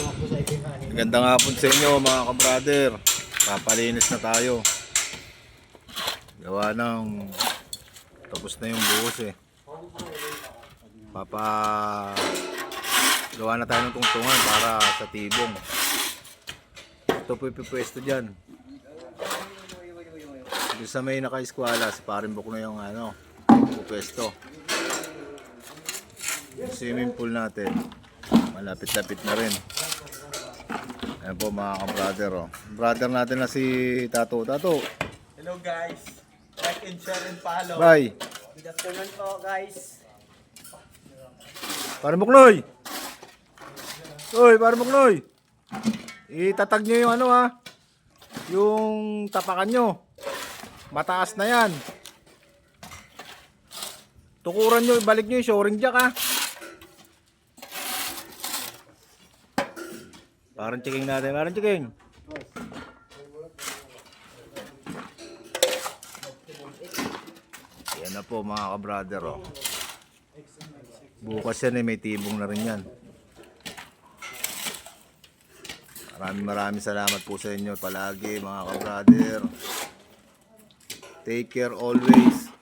Magandang hapon sa inyo mga ka-brother. Papalinis na tayo. Gawa ng tapos na yung buhos eh. Gawa na tayo ng tungtungan para sa tibong. Ito po ipipwesto dyan. Doon sa may naka-eskwala, si Parimbok na yung pupwesto. Yung swimming pool natin, malapit-lapit na rin. Ayan po mga ka-brother oh. Brother natin na si Tato. Tato. Hello guys. Like and share and follow. Bye. Good afternoon po guys. Parimbok Noy. Oy, Parimbok Noy. Itatag nyo yung yung tapakan nyo. Mataas na yan. Tukuran nyo, ibalik nyo yung shoring jack Parang checking natin, parang checking. Yan na po mga ka-brother oh. Bukas yan may tibong na rin yan. Maraming salamat po sa inyo palagi mga ka-brother. Take care always.